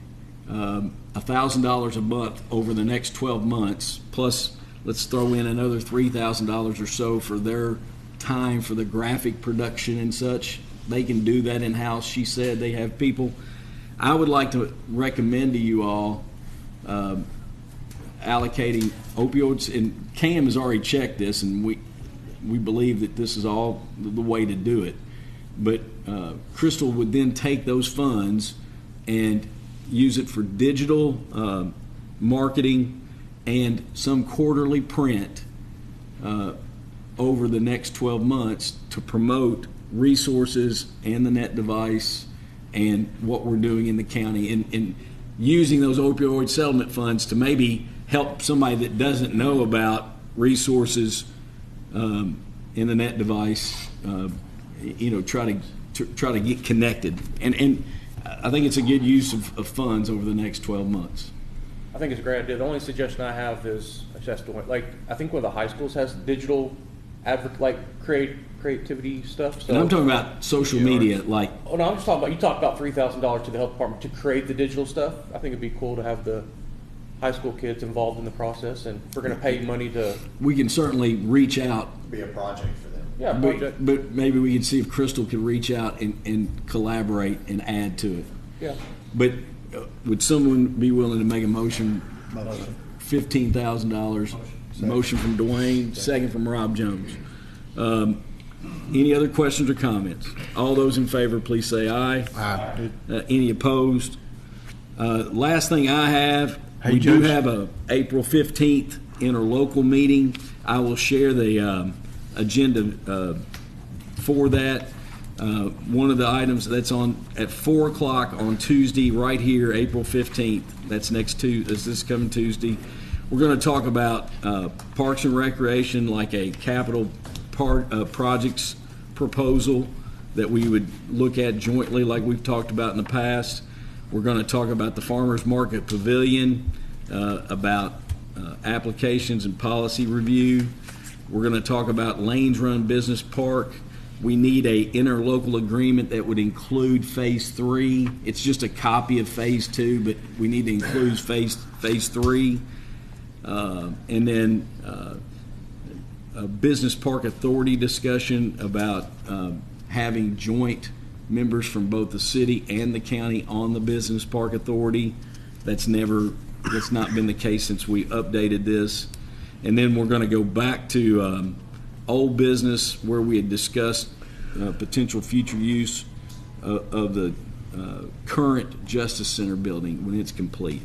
$1,000 a month over the next 12 months, plus let's throw in another $3,000 or so for their time for the graphic production and such. They can do that in-house. She said they have people. I would like to recommend to you all allocating opioids, and Cam has already checked this, and we believe that this is all the way to do it. But Crystal would then take those funds and use it for digital marketing and some quarterly print over the next 12 months to promote resources and the net device and what we're doing in the county, and using those opioid settlement funds to maybe help somebody that doesn't know about resources in the net device, try to get connected. And I think it's a good use of funds over the next 12 months. I think it's a great idea. The only suggestion I have is, I think one of the high schools has digital creativity stuff. So. And I'm talking about social media, like. Oh no, I'm just talking about, you talked about $3,000 to the health department to create the digital stuff. I think it'd be cool to have the high school kids involved in the process, and if we're going to pay money to. We can certainly reach out. Be a project for them. Yeah, but maybe we can see if Crystal could reach out and collaborate and add to it. Yeah. But would someone be willing to make a motion? $15,000. Motion from Dwayne, second from Rob Jones. Any other questions or comments? All those in favor, please say aye. Aye. Any opposed? Last thing I have, we Judge. do have a April 15th interlocal meeting. I will share the agenda for that. One of the items that's on at 4 o'clock on Tuesday, right here, April 15th. That's this coming Tuesday. We're going to talk about Parks and Recreation, like a capital projects proposal that we would look at jointly, like we've talked about in the past. We're going to talk about the Farmers Market Pavilion, about applications and policy review. We're going to talk about Lanes Run Business Park. We need a interlocal agreement that would include Phase 3. It's just a copy of Phase 2, but we need to include Phase 3. And then a Business Park Authority discussion about having joint members from both the city and the county on the Business Park Authority. That's not been the case since we updated this. And then we're going to go back to old business where we had discussed potential future use of the current Justice Center building when it's complete.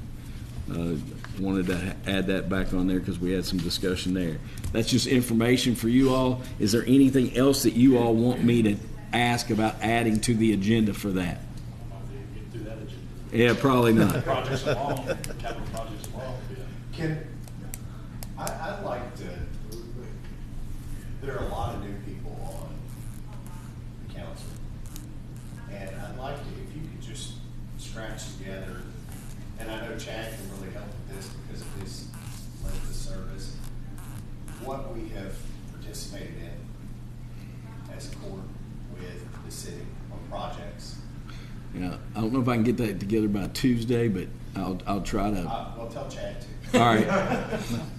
Wanted to add that back on there because we had some discussion there. That's just information for you all. Is there anything else that you all want me to ask about adding to the agenda for that? Get through that agenda. Yeah, probably not. Projects along, capital projects along. I'd like to, there are a lot of new people on the council. And I'd like to, if you could just scratch together, and I know Chad can really help with this because of his length of service, what we have participated in as a court with the city on projects. Yeah, I don't know if I can get that together by Tuesday, but I'll try to. Well, tell Chad to. All right,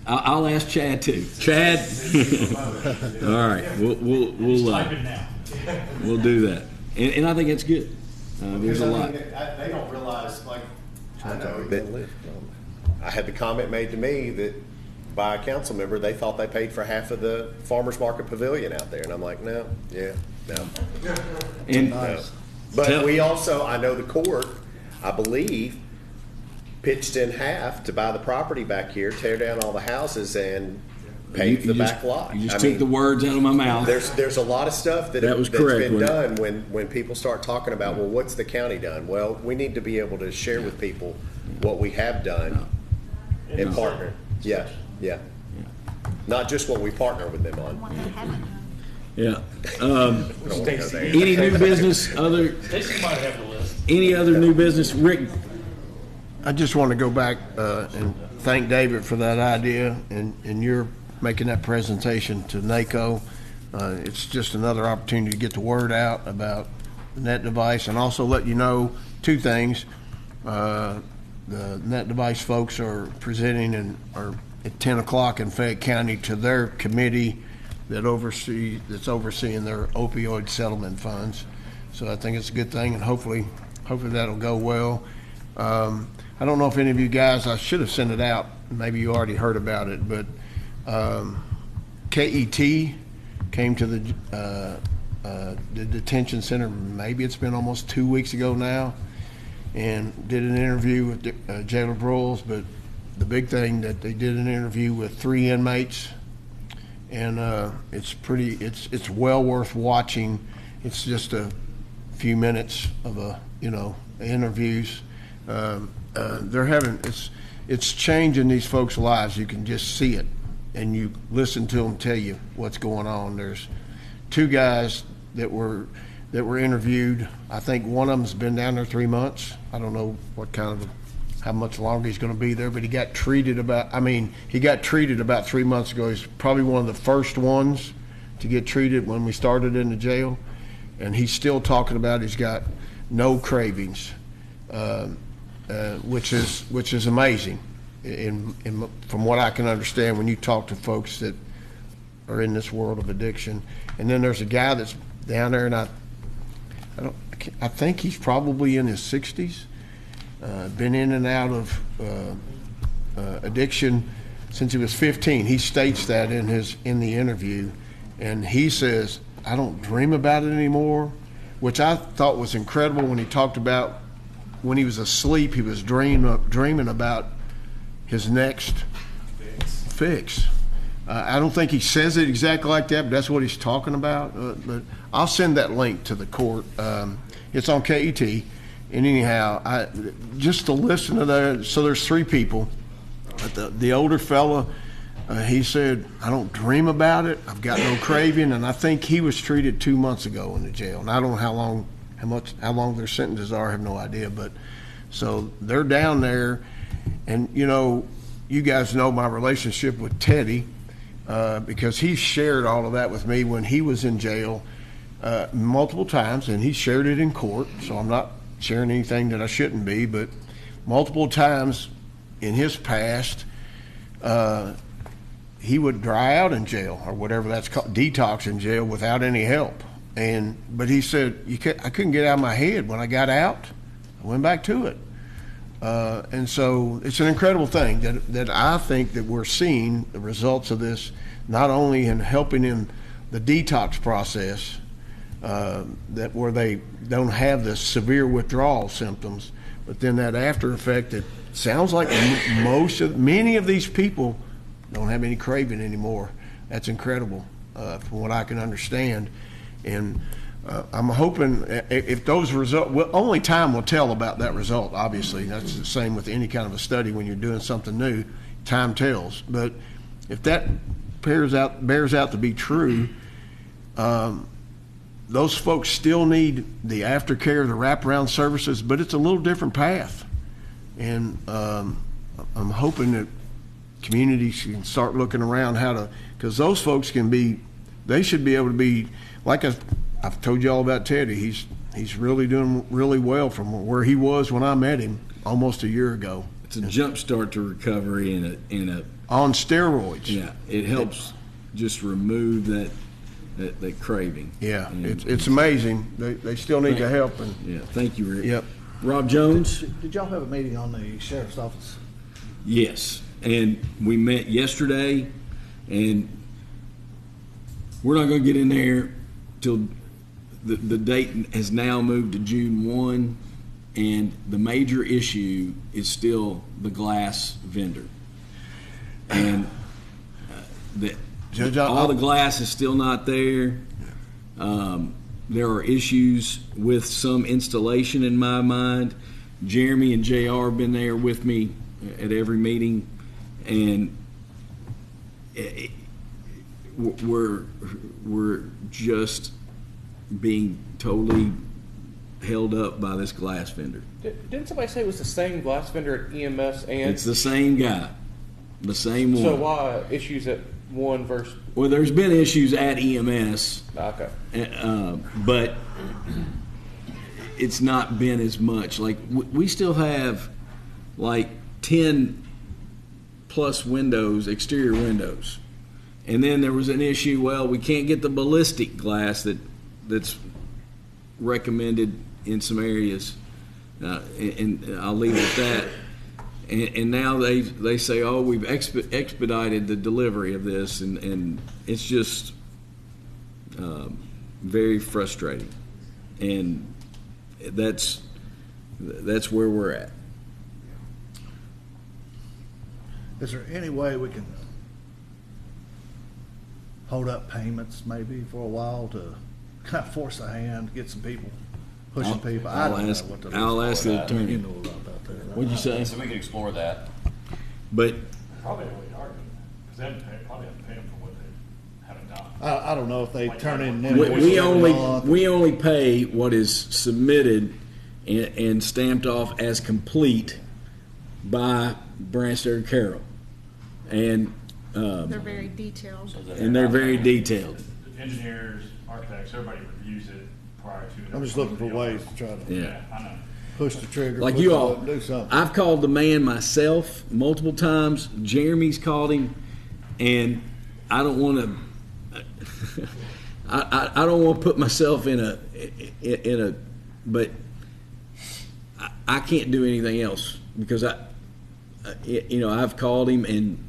I'll ask Chad too. Chad, all right, we'll do that, and I think it's good. There's a lot. They don't realize, like, I know that I had the comment made to me that by a council member, they thought they paid for half of the farmers market pavilion out there, and I'm like, no. And no. But we also, I know the court, I believe, pitched in half to buy the property back here, tear down all the houses, and pave the back lot. You just took the words out of my mouth. There's a lot of stuff that's been done when people start talking about, well, what's the county done? Well, we need to be able to share with people what we have done and partner. Yeah. Not just what we partner with them on. One that haven't done. Yeah. Any new business? Stacy might have the list. Any other new business? Rick? I just want to go back and thank David for that idea and your making that presentation to NACO. It's just another opportunity to get the word out about the net device, and also let you know two things. The net device folks are presenting and are at 10 o'clock in Fayette County to their committee that's overseeing their opioid settlement funds. So I think it's a good thing, and hopefully that'll go well. I don't know if any of you guys, I should have sent it out, maybe you already heard about it, but KET came to the detention center. Maybe it's been almost 2 weeks ago now, and did an interview with Jailer Broyles. But the big thing that they did an interview with 3 inmates, and it's well worth watching. It's just a few minutes of interviews. They're having it's changing these folks' lives. You can just see it, and you listen to them tell you what's going on. There's 2 guys that were interviewed. I think one of them's been down there 3 months. I don't know how much longer he's going to be there, but he got treated about 3 months ago. He's probably one of the first ones to get treated when we started in the jail, and he's still talking about he's got no cravings, which is amazing. From what I can understand, when you talk to folks that are in this world of addiction. And then there's a guy that's down there, and I think he's probably in his 60s. Been in and out of addiction since he was 15. He states that in the interview, and he says, "I don't dream about it anymore," which I thought was incredible. When he talked about when he was asleep, he was dreaming about his next fix. I don't think he says it exactly like that, but that's what he's talking about. But I'll send that link to the court. It's on KET. And anyhow, just to listen to that, so there's 3 people. But the older fella, he said, "I don't dream about it. I've got no craving." And I think he was treated 2 months ago in the jail. And I don't know how long their sentences are. I have no idea. But so they're down there, and you guys know my relationship with Teddy, because he shared all of that with me when he was in jail multiple times, and he shared it in court. So I'm not sharing anything that I shouldn't be, but multiple times in his past, he would dry out in jail, or whatever that's called, detox in jail, without any help. But he said, I couldn't get out of my head. When I got out, I went back to it. And so it's an incredible thing that I think that we're seeing the results of this, not only in helping in the detox process, that where they don't have the severe withdrawal symptoms, but then that after effect that sounds like many of these people don't have any craving anymore. That's incredible, from what I can understand. And I'm hoping if those results, only time will tell about that result, obviously. That's the same with any kind of a study. When you're doing something new, time tells. But if that bears out to be true, those folks still need the aftercare, the wraparound services, but it's a little different path. And I'm hoping that communities can start looking around because those folks they should be able to be, like I've told you all about Teddy. He's really doing really well from where he was when I met him almost a year ago. It's a jump start to recovery on steroids. Yeah, it helps just remove that craving. Yeah, it's amazing. They still need the help. And yeah, thank you, Rick. Yep. Rob Jones. Did y'all have a meeting on the sheriff's office? Yes, and we met yesterday, and we're not going to get in there till the date has now moved to June 1, and the major issue is still the glass vendor. And all the glass is still not there. There are issues with some installation in my mind. Jeremy and JR have been there with me at every meeting, and we're just being totally held up by this glass vendor. Didn't somebody say it was the same glass vendor at EMS and? It's the same guy, the same one. So why issues at one versus? Well, there's been issues at EMS. Okay. But it's not been as much. Like we still have like 10 plus windows, exterior windows. And then there was an issue, well, we can't get the ballistic glass that's recommended in some areas. And I'll leave it at that. And now they say, oh, we've expedited the delivery of this, and it's just very frustrating, and that's where we're at. Is there any way we can hold up payments maybe for a while to kind of force a hand, get some people, pushing people? I don't know what to I'll ask the attorney. You know about that, right? What'd you say? So we can explore that. But Probably what they are doing, because they probably haven't paid them for what they haven't done. I don't know if they turn in we, invoices we every month. only pay what is submitted and stamped off as complete by Branstad Carroll, and They're very detailed. they're very detailed. Engineers, architects, everybody reviews it prior to. I'm just looking for ways to try to Yeah. I know. push the trigger, Like push you the all, button, do something. I've called the man myself multiple times. Jeremy's called him, and I don't want to. I don't want to put myself in a, but I can't do anything else because I've called him, and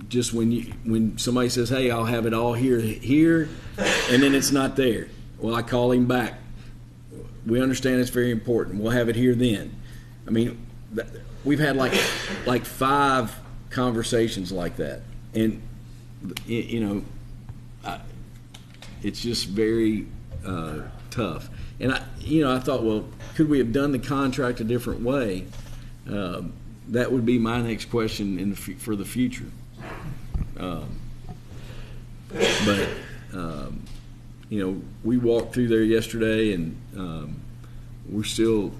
just when somebody says, "Hey, I'll have it all here," and then it's not there. Well, I call him back. We understand it's very important. We'll have it here then. I mean, we've had like 5 conversations like that, and it's just very tough. And I thought, well, could we have done the contract a different way? That would be my next question for the future. But we walked through there yesterday, and we're still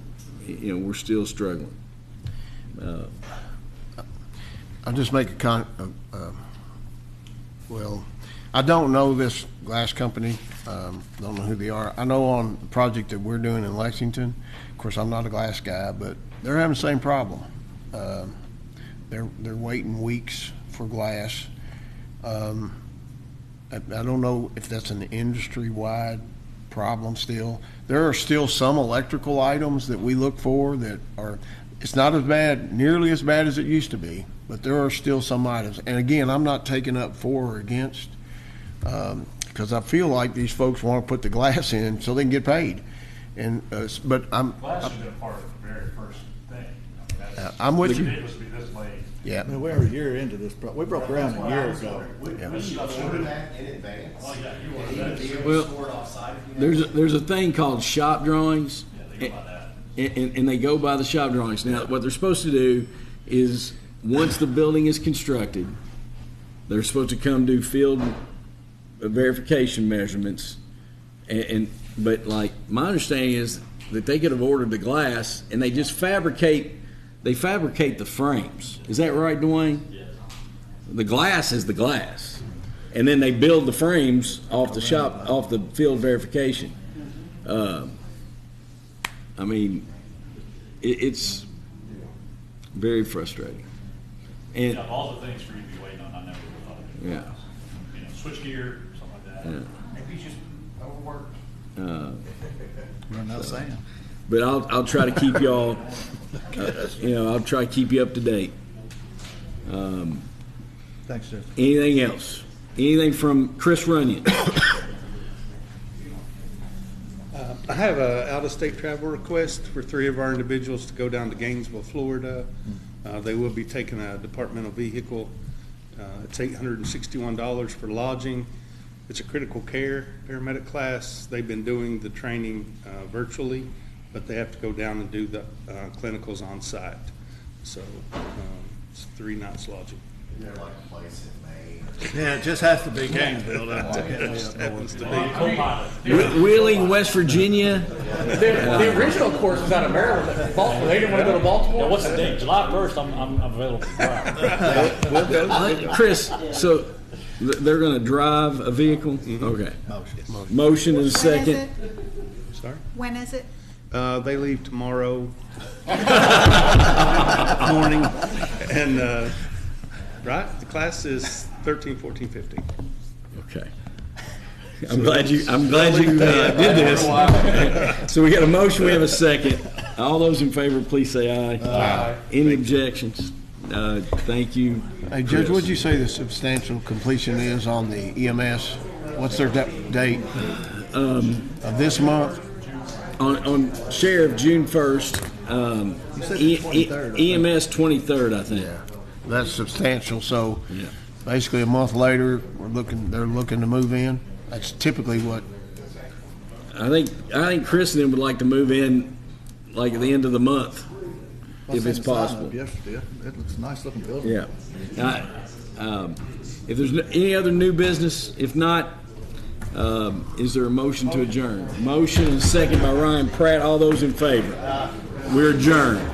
struggling. I'll just make a well, I don't know this glass company. Don't know who they are. I know on the project that we're doing in Lexington, of course, I'm not a glass guy, but they're having the same problem. They're waiting weeks for glass. I don't know if that's an industry-wide problem still. There are still some electrical items that we look for that are, it's not as bad, nearly as bad as it used to be, but there are still some items. And again, I'm not taking up for or against, because I feel like these folks want to put the glass in so they can get paid. And but Glass should have been part of the very first thing. I mean, I'm with you. It was to be this late. Yeah. I mean, we're a year into this. We broke ground a year ago. We should order that in advance. Oh, yeah, you ordered And even that. be able to Well, store it offsite if you have There's a thing called shop drawings, Yeah, they go by that. and they go by the shop drawings. Now, what they're supposed to do is, once the building is constructed, they're supposed to come do field verification measurements, but like my understanding is that they could have ordered the glass and they just fabricate the frames. Is that right, Dwayne? Yes. The glass is the glass, and then they build the frames off the field verification. I mean, it's very frustrating. And Yeah, of all the things for you to be waiting on, I never would thought of it. yeah. Switch gear, something like that. Yeah. Maybe he's just overworked. Run out of sand. But I'll try to keep y'all, I'll try to keep you up to date. Thanks, Jeff. Anything else? Anything from Chris Runyon? I have a out-of-state travel request for 3 of our individuals to go down to Gainesville, Florida. They will be taking a departmental vehicle. It's $861 for lodging. It's a critical care paramedic class. They've been doing the training virtually, but they have to go down and do the clinicals on site. So it's 3 nights lodging. Isn't there like a place in Maine? Yeah, it just has to be Gainesville. Happens to be. Co-pilot. Wheeling, West Virginia. The original course was out of Maryland, Baltimore. They didn't want to go to Baltimore. Yeah, what's the date? July 1st, I'm available to drive. Chris, so they're going to drive a vehicle? Okay. Motion and a When is second. it? Sorry? When is it? They leave tomorrow morning, and right, the class is 13, 14, 15. Okay. I'm glad you did this. So we got a motion, we have a second. All those in favor, please say aye. Aye. Any objections? Thank you. Hey, Judge, Chris. what'd you say the substantial completion is on the EMS What's their date? Of this month? On Sheriff, June 1st. You said the 23rd, I think. EMS 23rd, I think. That's substantial, so Yeah. basically a month later, they're looking to move in. That's typically what, I think Chris and them would like to move in like at the end of the month, if it's possible. Yesterday, it looks a nice looking building. Yeah. If there's any other new business, if not, is there a motion to adjourn? Motion and second by Ryan Pratt. All those in favor? We're adjourned.